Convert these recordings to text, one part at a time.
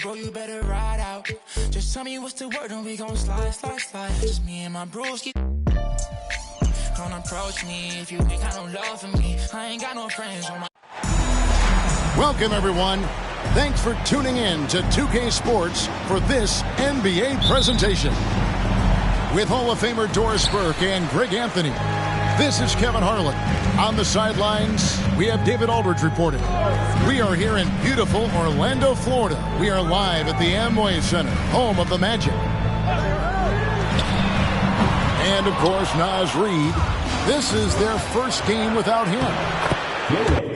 Bro, you better ride out. Just tell me what's the word and we gon' slide, slide, slide. Just me and my broski. Don't approach me if you ain't got no love for me. I ain't got no friends on my... Welcome, everyone. Thanks for tuning in to 2K Sports for this NBA presentation. With Hall of Famer Doris Burke and Greg Anthony, this is Kevin Harlan. On the sidelines, we have David Aldridge reporting. We are here in beautiful Orlando, Florida. We are live at the Amway Center, home of the Magic. And, of course, Naz Reid. This is their first game without him.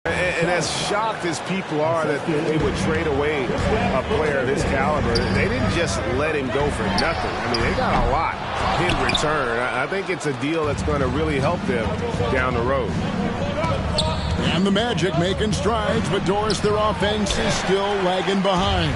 And as shocked as people are that they would trade away a player of his caliber, they didn't just let him go for nothing. I mean, they got a lot in return. I think it's a deal that's going to really help them down the road. And the Magic making strides, but Doris, their offense is still lagging behind.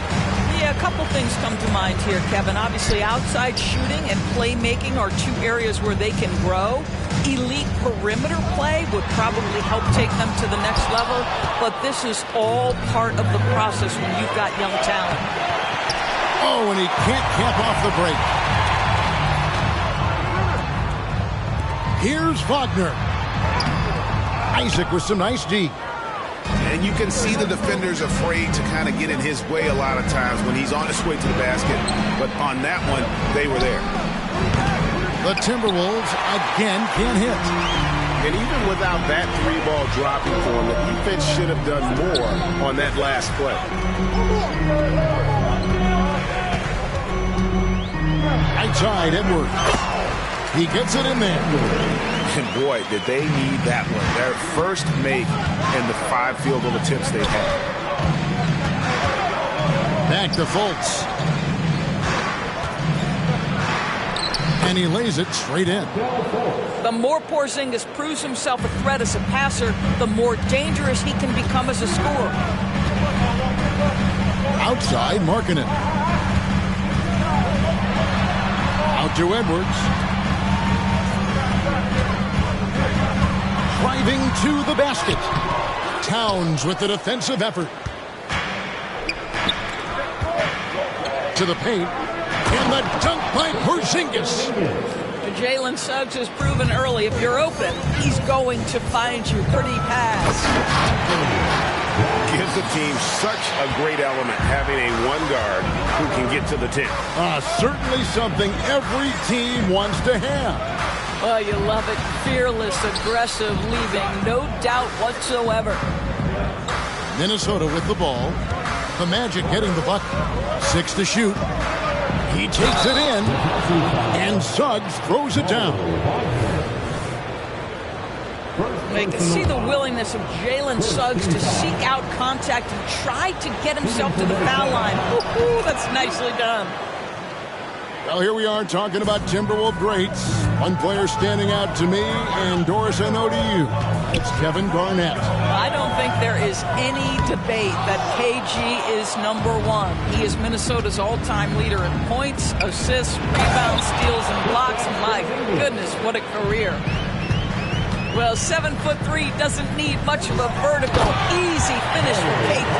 Yeah, a couple things come to mind here, Kevin. Obviously, outside shooting and playmaking are two areas where they can grow. Elite perimeter play would probably help take them to the next level, but this is all part of the process when you've got young talent. Oh, and he can't cap off the break. Here's Wagner. Isaac with some nice D. And you can see the defenders afraid to kind of get in his way a lot of times when he's on his way to the basket. But on that one, they were there. The Timberwolves again can't hit. And even without that three-ball dropping for him, the defense should have done more on that last play. Outside Edwards. He gets it in there. And boy, did they need that one. Their first make in the 5 field goal attempts they've had. Back to Fultz. And he lays it straight in. The more Porzingis proves himself a threat as a passer, the more dangerous he can become as a scorer. Outside, Markkanen. Out to Edwards. Driving to the basket. Towns with the defensive effort. To the paint. And the dunk by Porzingis. Jalen Suggs has proven early, if you're open, he's going to find you. Pretty pass. Gives the team such a great element having a one guard who can get to the 10. Certainly something every team wants to have. Oh, you love it. Fearless, aggressive, leaving no doubt whatsoever. Minnesota with the ball. The Magic getting the bucket. 6 to shoot. He takes it in. And Suggs throws it down. You can see the willingness of Jalen Suggs to seek out contact and try to get himself to the foul line. Ooh, that's nicely done. Well, here we are talking about Timberwolves greats. One player standing out to me, and Doris, I know to you. It's Kevin Garnett. I don't think there is any debate that KG is '1. He is Minnesota's all-time leader in points, assists, rebounds, steals, and blocks. My goodness, what a career. Well, 7'3" doesn't need much of a vertical. Easy finish for KP.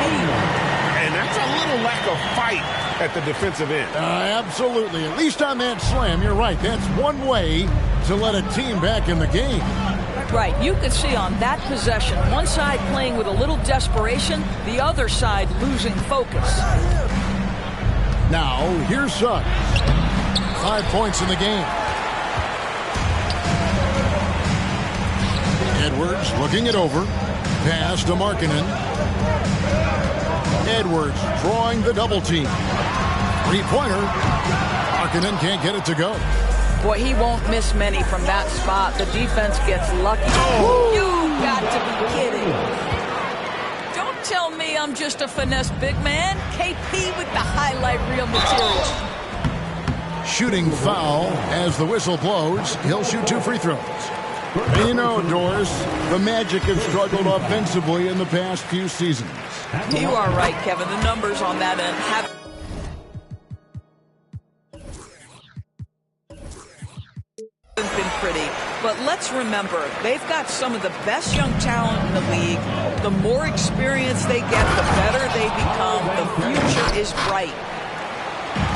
And that's a little lack of fight at the defensive end. Absolutely. At least on that slam, you're right. That's one way to let a team back in the game. Right. You could see on that possession, one side playing with a little desperation, the other side losing focus. Now, here's Suggs. 5 points in the game. Edwards looking it over. Pass to Markkanen. Edwards drawing the double team. Three-pointer. Markkanen can't get it to go. Boy, he won't miss many from that spot. The defense gets lucky. Oh. You've got to be kidding. Don't tell me I'm just a finesse big man. KP with the highlight reel material. Shooting foul as the whistle blows. He'll shoot 2 free throws. And you know, Doris, the Magic have struggled offensively in the past few seasons. You are right, Kevin. The numbers on that end have been pretty. But let's remember, they've got some of the best young talent in the league. The more experience they get, the better they become. The future is bright.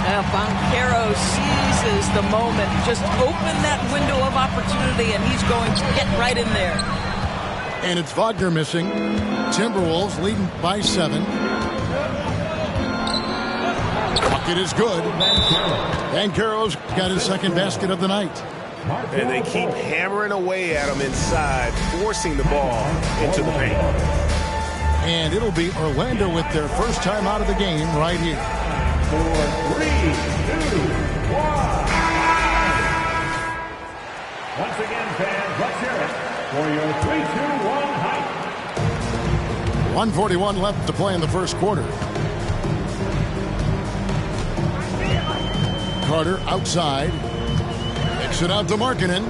Banchero seizes the moment. Just open that window of opportunity, and he's going to get right in there. And it's Wagner missing. Timberwolves leading by 7. Bucket is good. Banchero's got his second basket of the night. And they keep hammering away at him inside, forcing the ball into the paint. And it'll be Orlando with their first time out of the game right here. 4, 3, 2, 1. Once again, fans, let's hear it for your 3-2-1 hype. 1:41 left to play in the first quarter. Carter outside. Kicks it out to Markkanen.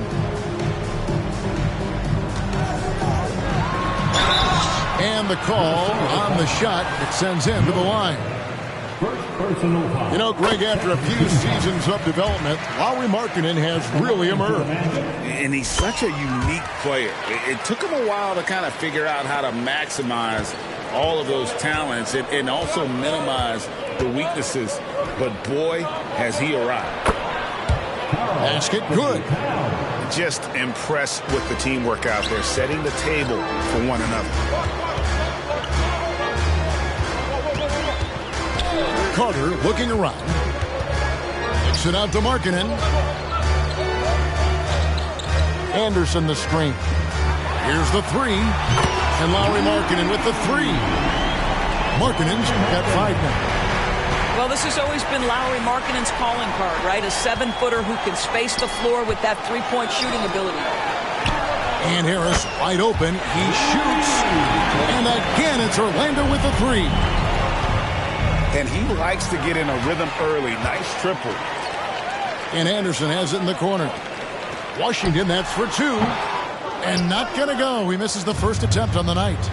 And the call on the shot. It sends him to the line. You know, Greg, after a few seasons of development, Lauri Markkanen has really emerged. And he's such a unique player. It took him a while to kind of figure out how to maximize all of those talents and also minimize the weaknesses. But boy, has he arrived. Basket good. Just impressed with the teamwork out there, setting the table for one another. Carter looking around. Kicks it out to Markkanen. Anderson the screen. Here's the 3. And Lauri Markkanen with the 3. Markkanen's got 5 now. Well, this has always been Lauri Markkanen's calling card, right? A 7-footer who can space the floor with that 3-point shooting ability. And Harris wide open. He shoots. And again, it's Orlando with the 3. And he likes to get in a rhythm early. Nice triple. And Anderson has it in the corner. Washington, that's for 2. And not going to go. He misses the first attempt on the night.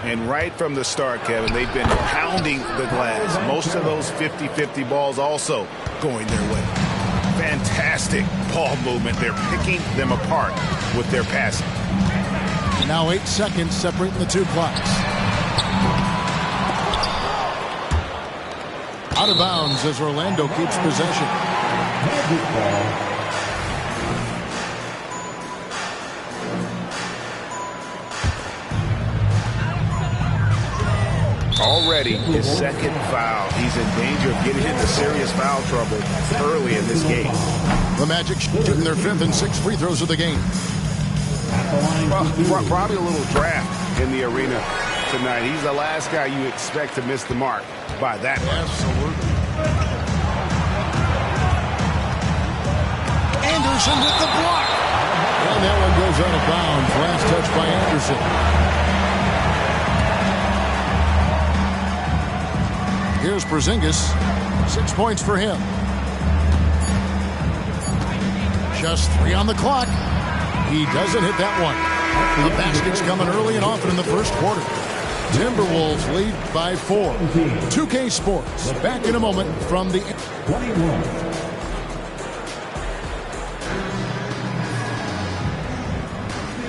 And right from the start, Kevin, they've been pounding the glass. Most of those 50-50 balls also going their way. Fantastic ball movement. They're picking them apart with their passing. Now 8 seconds separating the 2 clocks. Out of bounds as Orlando keeps possession. Already his second foul. He's in danger of getting into serious foul trouble early in this game. The Magic shooting their 5th and 6th free throws of the game. Probably a little draft in the arena tonight. He's the last guy you expect to miss the mark by that much. Absolutely. Anderson with the block. And that one goes out of bounds. Last touch by Anderson. Here's Porzingis. 6 points for him. Just 3 on the clock. He doesn't hit that one. The basket's coming early and often in the first quarter. Timberwolves lead by 4. 2K Sports, back in a moment from the... 21.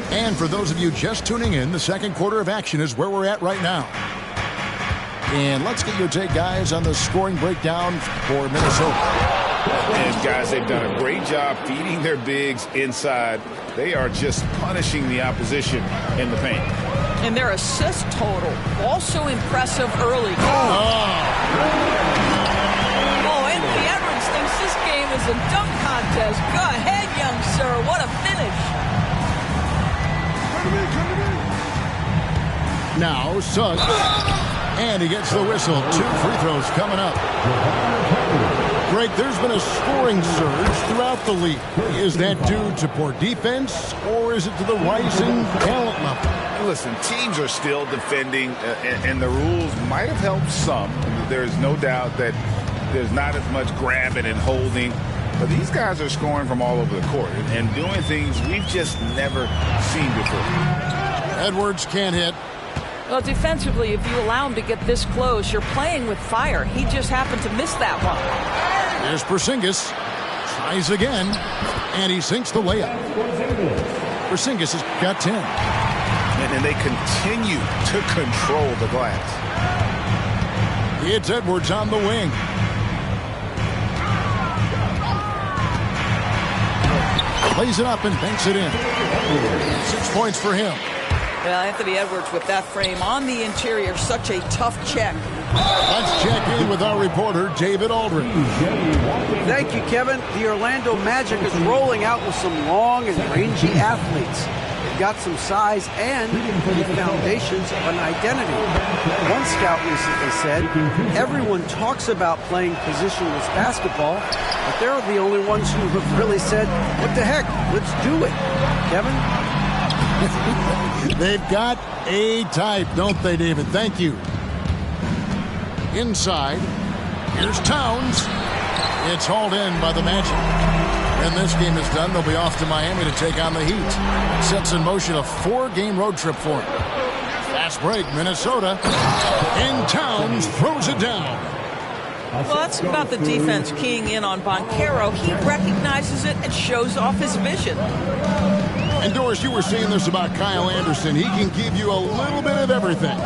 And for those of you just tuning in, the second quarter of action is where we're at right now. And let's get your take, guys, on the scoring breakdown for Minnesota. And guys, they've done a great job feeding their bigs inside. They are just punishing the opposition in the paint. And their assist total also impressive early. Anthony Edwards thinks this game is a dunk contest. Go ahead, young sir. What a finish. Now, Suggs. And he gets the whistle. 2 free throws coming up. Greg, there's been a scoring surge throughout the league. Is that due to poor defense, or is it to the rising talent level? Listen, teams are still defending, and the rules might have helped some. There's no doubt that there's not as much grabbing and holding. But these guys are scoring from all over the court and doing things we've just never seen before. Edwards can't hit. Well, defensively, if you allow him to get this close, you're playing with fire. He just happened to miss that one. There's Porzingis. Tries again, and he sinks the layup. Porzingis has got 10. And they continue to control the glass. It's Edwards on the wing. Lays it up and banks it in. 6 points for him. Well, Anthony Edwards with that frame on the interior, such a tough check. Let's check in with our reporter, David Aldridge. Thank you, Kevin. The Orlando Magic is rolling out with some long and rangy athletes. They've got some size and the foundations of an identity. One scout recently said, everyone talks about playing positionless basketball, but they're the only ones who have really said, what the heck, let's do it. Kevin? They've got a type, don't they, David? Thank you. Inside, here's Towns. It's hauled in by the Magic. When this game is done, they'll be off to Miami to take on the Heat. Sets in motion a 4-game road trip for them. Fast break, Minnesota. And Towns throws it down. Well, that's about the defense keying in on Banchero. He recognizes it and shows off his vision. And Doris, you were saying this about Kyle Anderson. He can give you a little bit of everything.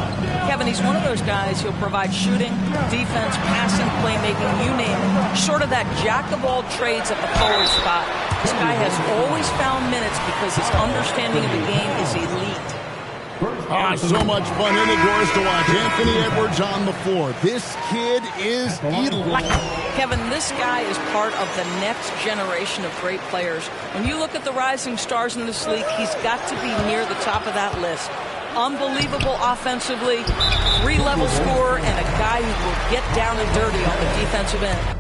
Kevin, he's one of those guys who'll provide shooting, defense, passing, playmaking, you name it. Sort of that jack of all trades at the forward spot. This guy has always found minutes because his understanding of the game is elite. So much fun in it, Doris, to watch. Anthony Edwards on the floor. This kid is elite. Kevin, this guy is part of the next generation of great players. When you look at the rising stars in this league, he's got to be near the top of that list. Unbelievable offensively, 3-level scorer, and a guy who will get down and dirty on the defensive end.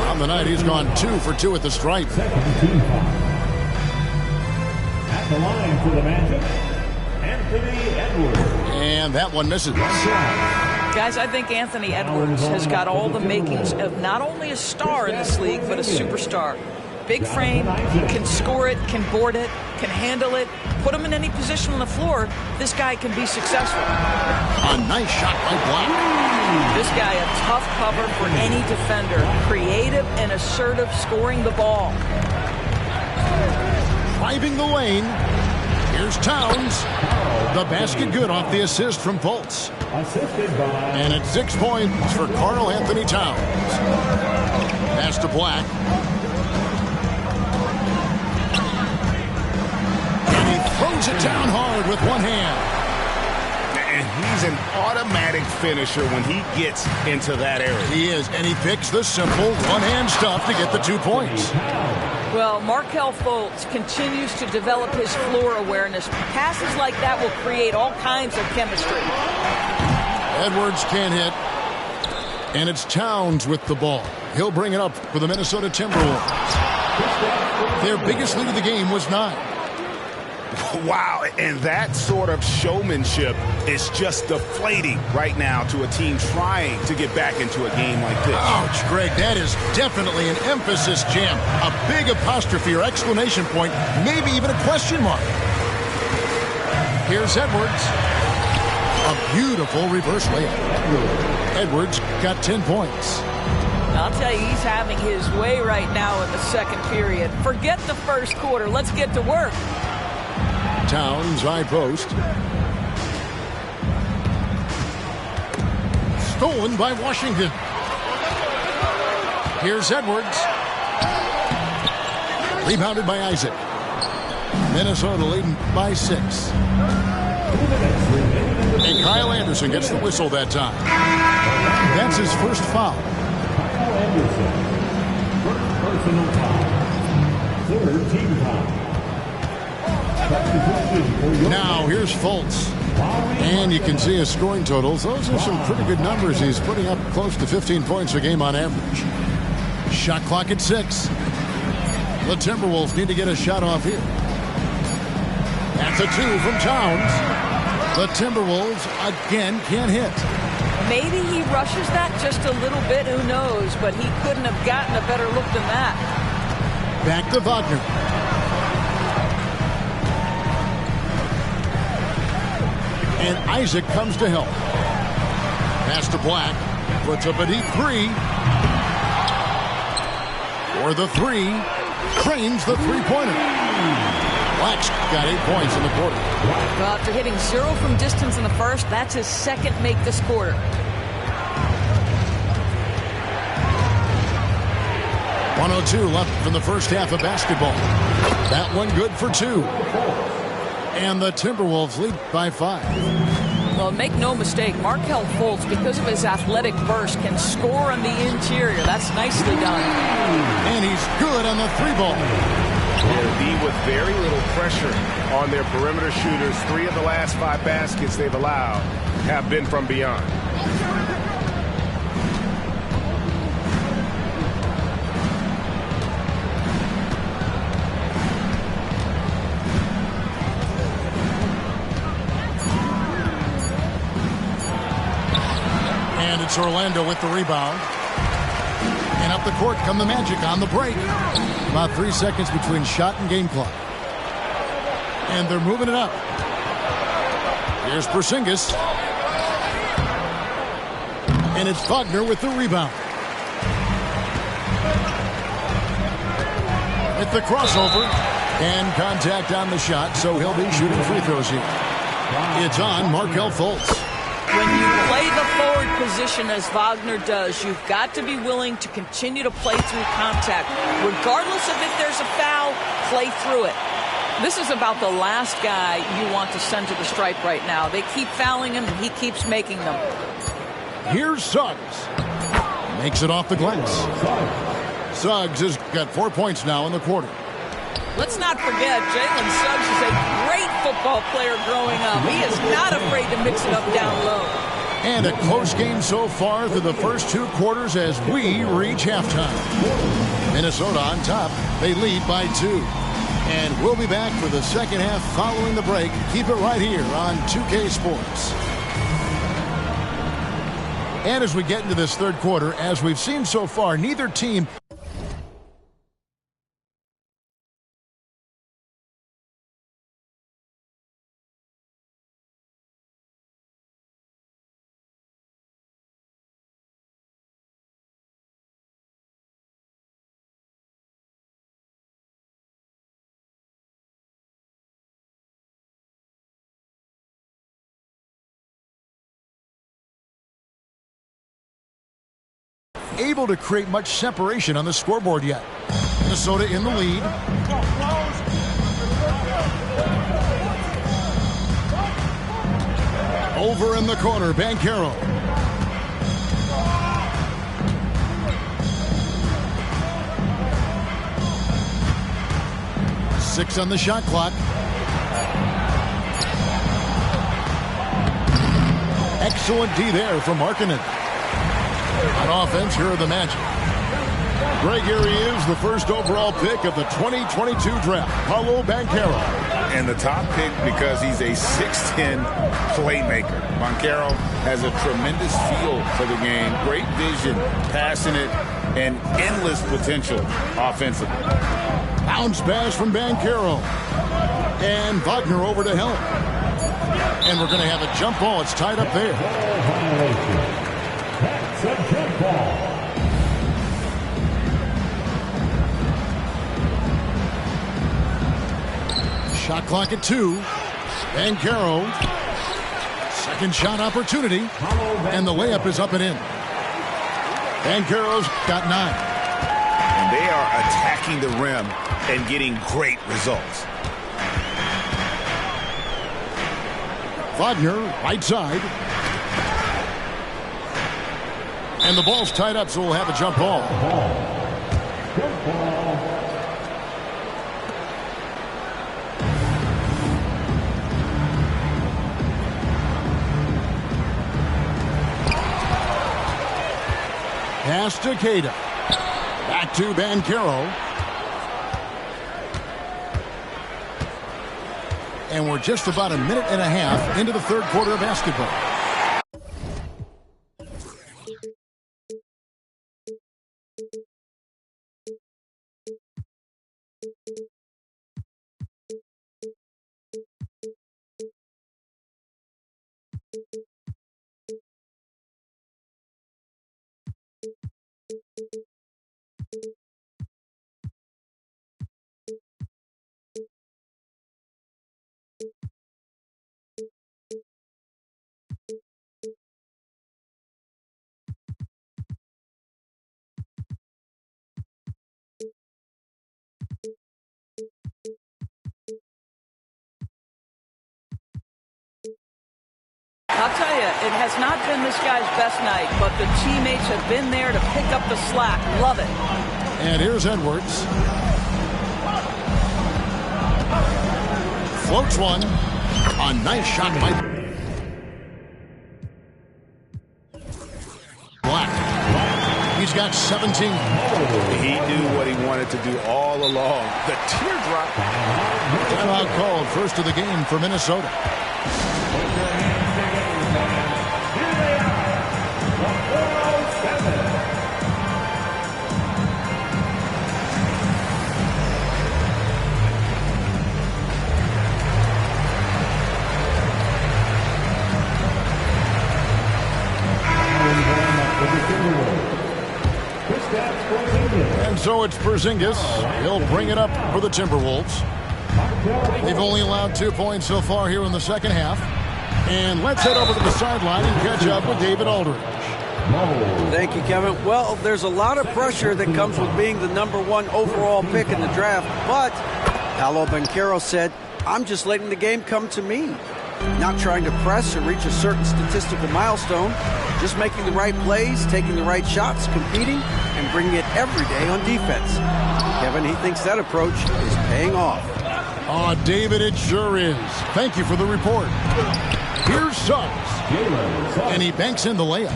On the night, he's gone 2 for 2 at the stripe. At the line for the Magic, Anthony Edwards. And that one misses. Guys, I think Anthony Edwards has got all the makings of not only a star in this league, but a superstar. Big frame, can score it, can board it, can handle it. Put him in any position on the floor, this guy can be successful. A nice shot by Black. This guy a tough cover for any defender. Creative and assertive scoring the ball. Driving the lane. Here's Towns. The basket good off the assist from Fultz. And it's 6 points for Karl Anthony Towns. Pass to Black. And he throws it down hard with one hand. And he's He's an automatic finisher when he gets into that area. He is, and he picks the simple one-hand stuff to get the 2 points. Well, Markelle Fultz continues to develop his floor awareness. Passes like that will create all kinds of chemistry. Edwards can't hit, and it's Towns with the ball. He'll bring it up for the Minnesota Timberwolves. Their biggest lead of the game was 9. Wow, and that sort of showmanship is just deflating right now to a team trying to get back into a game like this. Ouch, Greg, that is definitely an emphasis jam. A big apostrophe or exclamation point, maybe even a question mark. Here's Edwards. A beautiful reverse layup. Edwards got 10 points. I'll tell you, he's having his way right now in the second period. Forget the first quarter. Let's get to work. Towns, high post. Stolen by Washington. Here's Edwards. Rebounded by Isaac. Minnesota leading by 6. And Kyle Anderson gets the whistle that time. That's his first foul. Personal foul. Third team foul. Now here's Fultz. And you can see his scoring totals. Those are some pretty good numbers. He's putting up close to 15 points a game on average. Shot clock at 6. The Timberwolves need to get a shot off here. That's a 2 from Towns. The Timberwolves again can't hit. Maybe he rushes that just a little bit, who knows, but he couldn't have gotten a better look than that. Back to Wagner. And Isaac comes to help. Pass to Black. Puts up a deep 3. For the 3. Cranes the three-pointer. Black's got 8 points in the quarter. Well, after hitting 0 from distance in the first, that's his second make this quarter. .102 left from the first half of basketball. That one good for 2. And the Timberwolves lead by 5. Well, make no mistake, Markelle Fultz, because of his athletic burst, can score on the interior. That's nicely done. And he's good on the 3-ball. D with very little pressure on their perimeter shooters. 3 of the last 5 baskets they've allowed have been from beyond. And it's Orlando with the rebound. And up the court come the Magic on the break. About 3 seconds between shot and game clock. And they're moving it up. Here's Porzingis. And it's Wagner with the rebound. With the crossover. And contact on the shot, so he'll be shooting free throws here. It's on Markelle Fultz. When you play the forward position as Wagner does, you've got to be willing to continue to play through contact. Regardless of if there's a foul, play through it. This is about the last guy you want to send to the stripe right now. They keep fouling him, and he keeps making them. Here's Suggs. Makes it off the glass. Suggs has got 4 points now in the quarter. Let's not forget, Jalen Suggs is a great football player growing up. He is not afraid to mix it up down low. And a close game so far through the first 2 quarters as we reach halftime. Minnesota on top. They lead by 2. And we'll be back for the second half following the break. Keep it right here on 2K Sports. And as we get into this third quarter, as we've seen so far, neither team... able to create much separation on the scoreboard yet. Minnesota in the lead. Over in the corner, Banchero. Six on the shot clock. Excellent D there from Markkanen. On offense, here are the Magic. Greg, here he is, the first overall pick of the 2022 draft, Paolo Banchero. And the top pick because he's a 6'10 playmaker. Banchero has a tremendous feel for the game, great vision, passionate, and endless potential offensively. Bounce pass from Banchero. And Wagner over to help. And we're going to have a jump ball. It's tied up there. That's a jump ball. Shot clock at 2. Banchero. Second shot opportunity. And the layup is up and in. Banchero's got 9. And they are attacking the rim and getting great results. Wagner, right side. And the ball's tied up, so we'll have a jump ball. Jump ball. Pass to Queta. Back to Banchero. And we're just about a minute and a half into the third quarter of basketball. I'll tell you, it has not been this guy's best night, but the teammates have been there to pick up the slack. Love it. And here's Edwards. Floats one. A nice shot by Black. He's got 17. He knew what he wanted to do all along. The teardrop. Timeout called, first of the game for Minnesota. And so it's Porzingis. He'll bring it up for the Timberwolves. They've only allowed 2 points so far here in the second half. And let's head over to the sideline and catch up with David Aldridge. Thank you, Kevin. Well, there's a lot of pressure that comes with being the #1 overall pick in the draft, but Paolo Banchero said, I'm just letting the game come to me. Not trying to press or reach a certain statistical milestone, just making the right plays, taking the right shots, competing, and bringing it every day on defense. Kevin, he thinks that approach is paying off. Oh, David, it sure is. Thank you for the report. Here's Suggs. And he banks in the layup.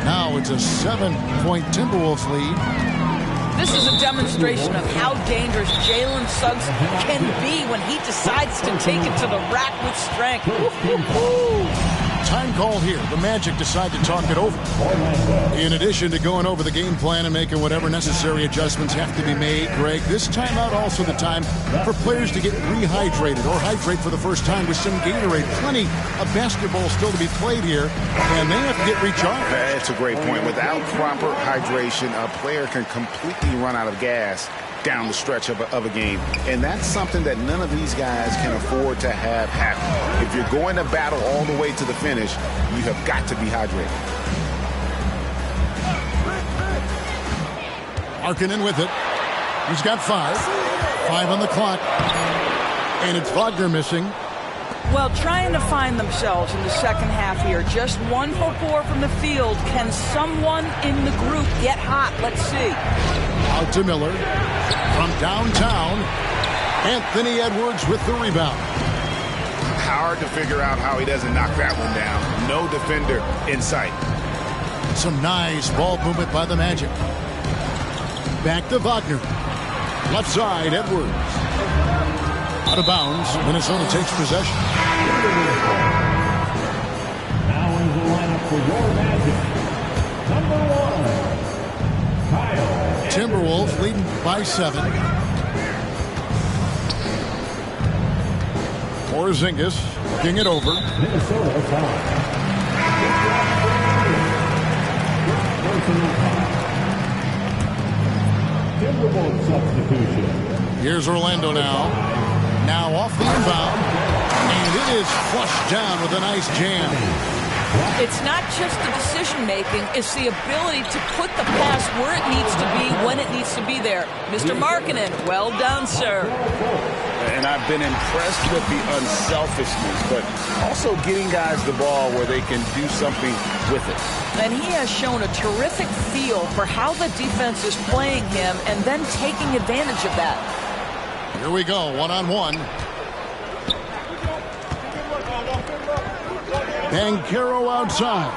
Now it's a 7-point Timberwolves lead. This is a demonstration of how dangerous Jalen Suggs can be when he decides to take it to the rack with strength. Time call here. The Magic decide to talk it over. In addition to going over the game plan and making whatever necessary adjustments have to be made, Greg, this timeout also the time for players to get rehydrated or hydrate for the first time with some Gatorade. Plenty of basketball still to be played here, and they have to get recharged. That's a great point. Without proper hydration, a player can completely run out of gas down the stretch of a game. And that's something that none of these guys can afford to have happen. If you're going to battle all the way to the finish, you have got to be hydrated. Markkanen with it. He's got 5. 5 on the clock. And it's Wagner missing. Well, trying to find themselves in the second half here. Just 1 for 4 from the field. Can someone in the group get hot? Let's see. Out to Miller. From downtown, Anthony Edwards with the rebound. Hard to figure out how he doesn't knock that one down. No defender in sight. Some nice ball movement by the Magic. Back to Wagner. Left side, Edwards. Out of bounds. Minnesota takes possession. Now in the lineup for your Magic, number 1, Kyle. Timberwolves leading by 7. Porzingis looking it over. Minnesota foul. Timberwolves substitution. Here's Orlando now. Now off the inbound. And it is flushed down with a nice jam. It's not just the decision-making, it's the ability to put the pass where it needs to be, when it needs to be there. Mr. Markkanen, well done, sir. And I've been impressed with the unselfishness, but also getting guys the ball where they can do something with it. And he has shown a terrific feel for how the defense is playing him and then taking advantage of that. Here we go, one-on-one. Banchero outside.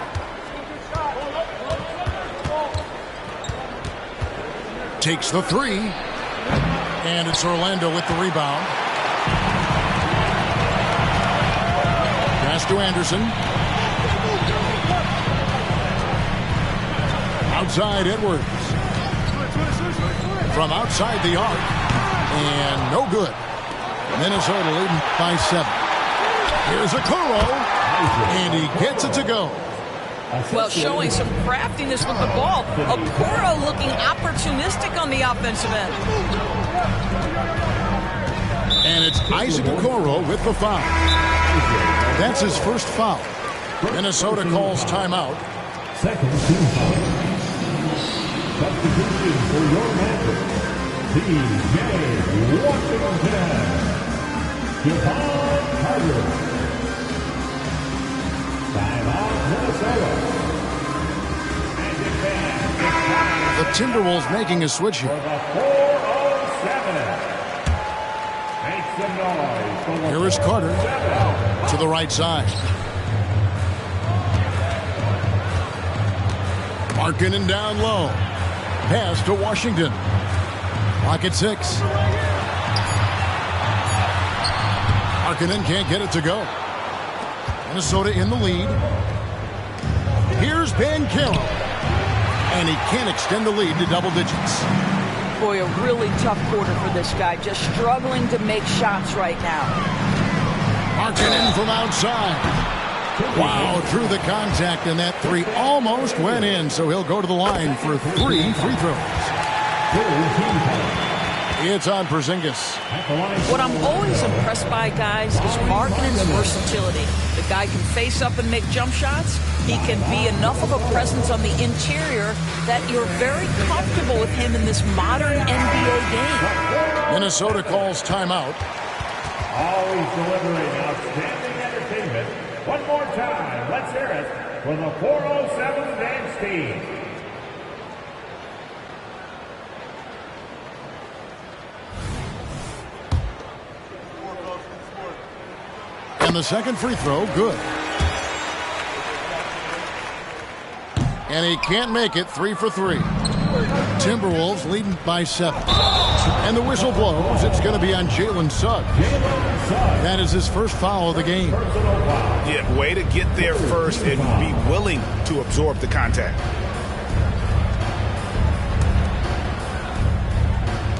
Takes the 3. And it's Orlando with the rebound. Pass to Anderson. Outside Edwards. From outside the arc. And no good. Minnesota leading by 7. Here's Okoro. And he gets it to go. Well, showing some craftiness with the ball. Okoro looking opportunistic on the offensive end. And it's Isaac Okoro with the foul. That's his first foul. Minnesota calls timeout. Second team foul. Substitution for your Magic. T.J. Washington. Javon Carter. Timeout, Minnesota. The Timberwolves making a switch here. For the 407. Make some noise for the Here is Carter to the right side. Markkanen down low. Pass to Washington. Clock at 6. Markkanen can't get it to go. Minnesota in the lead. Here's Banchero. And he can't extend the lead to double digits. Boy, a really tough quarter for this guy. Just struggling to make shots right now. Markkanen from outside. Wow, through the contact, and that 3 almost went in, so he'll go to the line for 3 free throws. It's on Porzingis. What I'm always impressed by, guys, is Markkanen's versatility. The guy can face up and make jump shots. He can be enough of a presence on the interior that you're very comfortable with him in this modern NBA game. Minnesota calls timeout. Always delivering outstanding entertainment. One more time, let's hear it for the 407 dance team. And the second free throw, good. And he can't make it. 3 for 3. Timberwolves leading by 7. And the whistle blows. It's going to be on Jalen Suggs. That is his first foul of the game. Yeah, way to get there first and be willing to absorb the contact.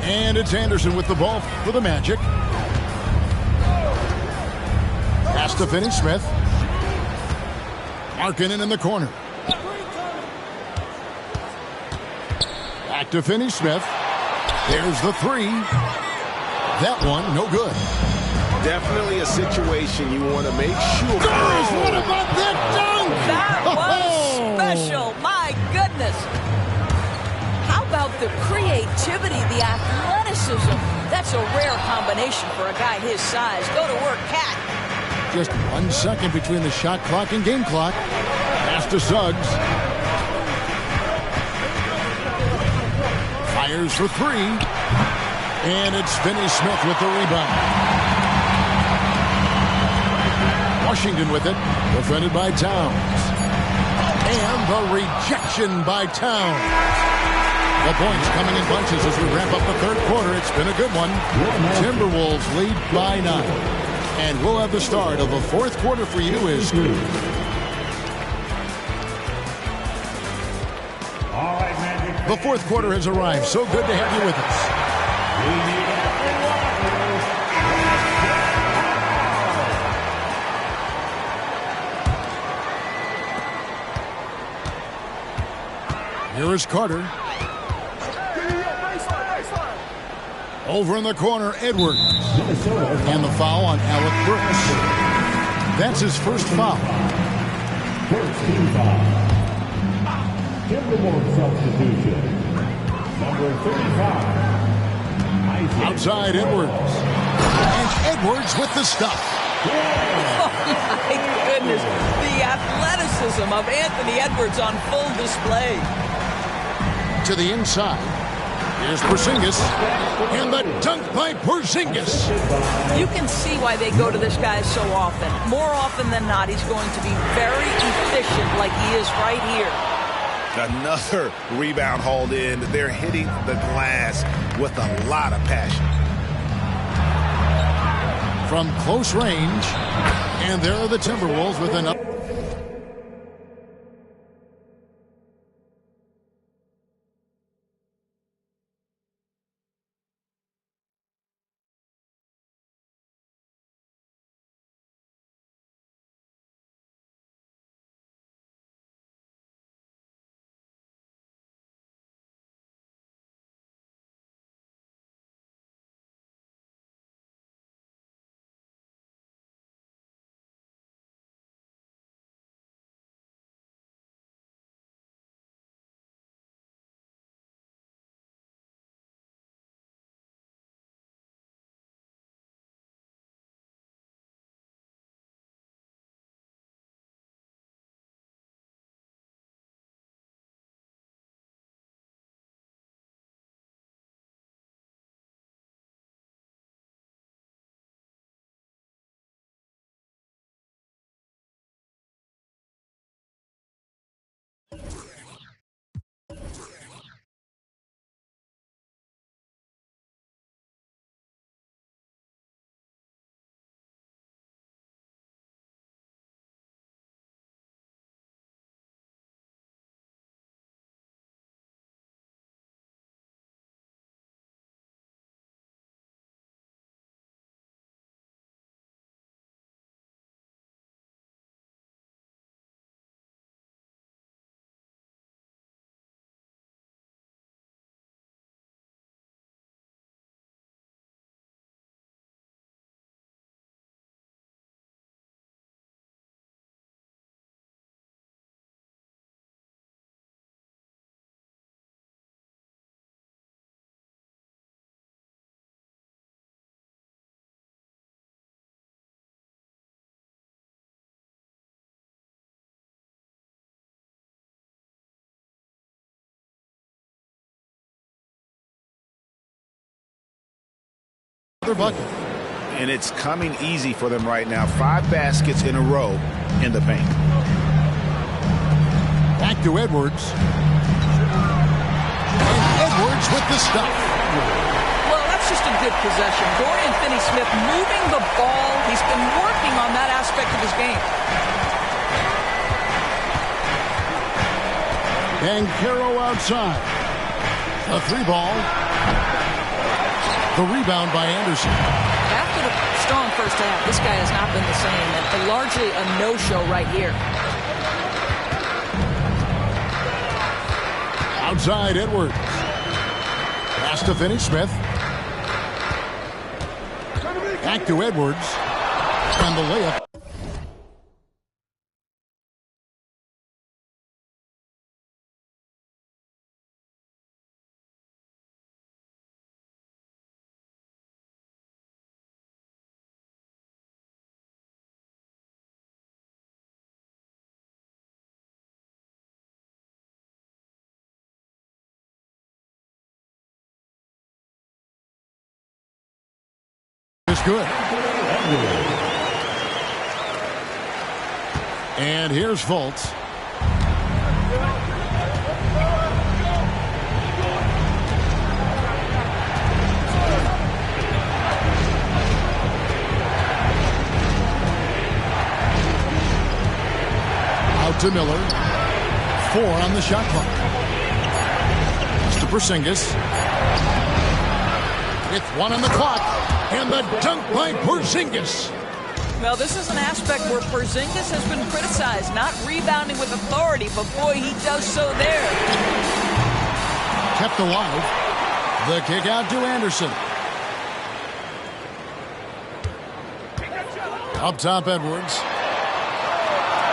And it's Anderson with the ball for the Magic. Pass to Finney-Smith. Markkanen in the corner. Back to Finney-Smith. There's the 3. That one, no good. Definitely a situation you want to make sure. Girls, what about that dunk? That was special. My goodness. How about the creativity, the athleticism? That's a rare combination for a guy his size. Go to work, Cat. just 1 second between the shot clock and game clock. Pass to Suggs. Fires for three. And it's Finney Smith with the rebound. Washington with it. Defended by Towns. And the rejection by Towns. The points coming in bunches as we wrap up the third quarter. It's been a good one. Timberwolves lead by 9. And we'll have the start of the fourth quarter for you as the fourth quarter has arrived. So good to have you with us. Here is Carter. Over in the corner, Edwards. And the foul on Alec Burks. That's his first foul. First team foul. Timberwolves substitution. Number 35. Outside Edwards. And Edwards with the stuff. Oh, my goodness. The athleticism of Anthony Edwards on full display. To the inside. Here's Porzingis. And the dunk by Porzingis. You can see why they go to this guy so often. More often than not, he's going to be very efficient like he is right here. Another rebound hauled in. They're hitting the glass with a lot of passion. From close range. And there are the Timberwolves with an up. Bucket. And it's coming easy for them right now. 5 baskets in a row in the paint. Back to Edwards. And Edwards with the stuff. Well, that's just a good possession. Dorian Finney-Smith moving the ball. He's been working on that aspect of his game. And Caro outside. The 3-ball. The rebound by Anderson. After the strong first half, this guy has not been the same, and largely a no-show right here. Outside Edwards. Pass to Finney-Smith. Back to Edwards. And the layup. good. And here's Fultz. Out to Miller. 4 on the shot clock. To Porzingis. With 1 on the clock. And the dunk by Porzingis. Well, this is an aspect where Porzingis has been criticized, not rebounding with authority, but boy, he does so there. Kept alive. The kick out to Anderson. Up top, Edwards.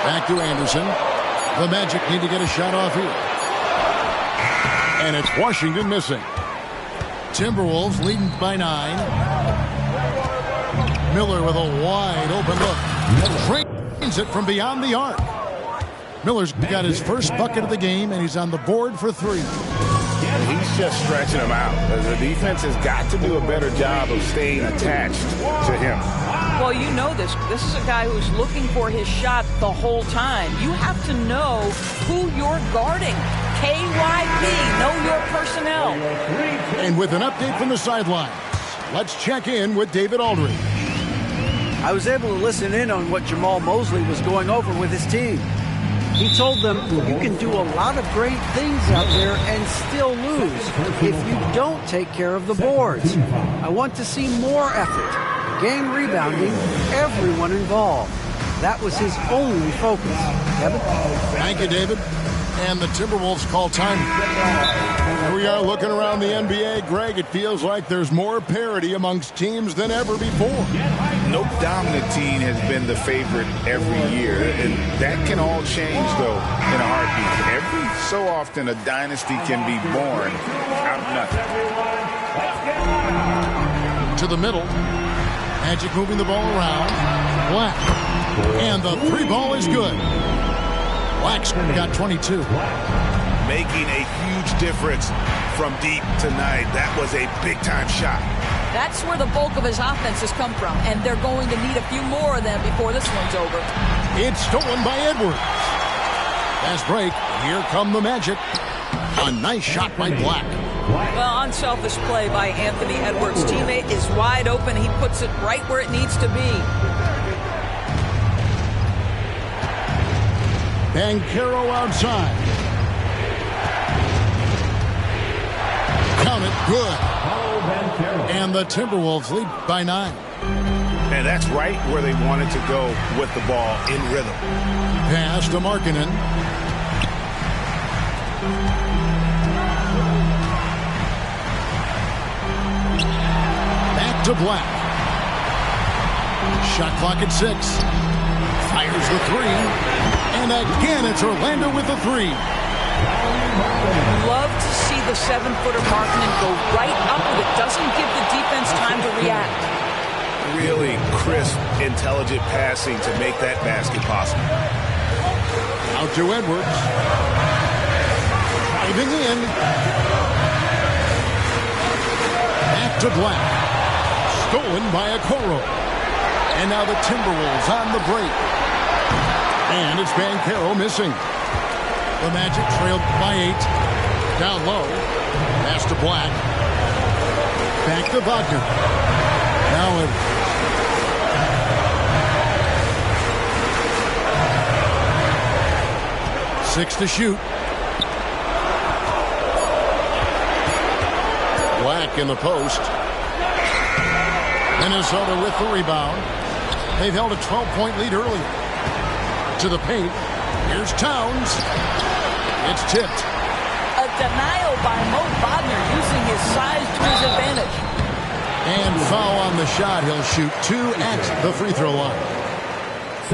Back to Anderson. The Magic need to get a shot off here. And it's Washington missing. Timberwolves leading by 9. Miller with a wide open look. Drains it from beyond the arc. Miller's got his first bucket of the game, and he's on the board for 3. He's just stretching him out. The defense has got to do a better job of staying attached to him. Well, you know this. This is a guy who's looking for his shot the whole time. You have to know who you're guarding. KYP, know your personnel. And with an update from the sidelines, let's check in with David Aldridge. I was able to listen in on what Jamal Mosley was going over with his team. He told them, you can do a lot of great things out there and still lose if you don't take care of the boards. I want to see more effort, game rebounding, everyone involved. That was his only focus. Kevin? Thank you, David. And the Timberwolves call time. Here we are looking around the NBA. Greg, it feels like there's more parity amongst teams than ever before. No dominant team has been the favorite every year, and that can all change, though, in a heartbeat. Every so often, a dynasty can be born out of nothing. To the middle. Magic moving the ball around. Black. And the 3 ball is good. Black's got 22. Making a huge difference from deep tonight. That was a big-time shot. That's where the bulk of his offense has come from, and they're going to need a few more of them before this one's over. It's stolen by Edwards. Fast break. Here come the Magic. A nice shot by Black. Well, unselfish play by Anthony Edwards. Teammate is wide open. He puts it right where it needs to be. Banchero outside. Count it. Good. And the Timberwolves lead by 9. And that's right where they wanted to go with the ball in rhythm. Pass to Markkanen. Back to Black. Shot clock at 6. Fires the 3. And again, it's Orlando with the 3. Love to see the 7-footer Markkanen go right up with it. Doesn't give the defense time to react. Really crisp, intelligent passing to make that basket possible. Out to Edwards. Driving in. Back to Black. Stolen by Okoro. And now the Timberwolves on the break. And it's Banchero missing. The Magic trailed by 8. Down low. Pass to Black. Back to Wagner. Now Edwards. 6 to shoot. Black in the post. Minnesota with the rebound. They've held a 12-point lead earlier. To the paint. Here's Towns. It's tipped. A denial by Mo Wagner using his size to his advantage. And foul on the shot. He'll shoot 2 at the free throw line.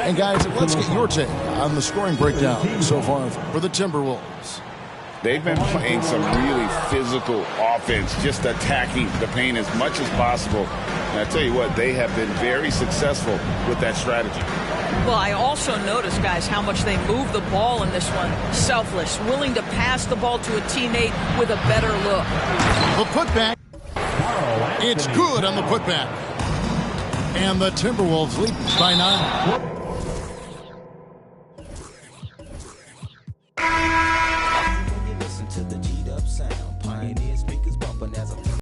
And guys, let's get your take on the scoring breakdown so far for the Timberwolves. They've been playing some really physical offense, just attacking the paint as much as possible. And I tell you what, they have been very successful with that strategy. Well, I also noticed, guys, how much they move the ball in this one. Selfless, willing to pass the ball to a teammate with a better look. The putback. It's good on the putback. And the Timberwolves lead by 9.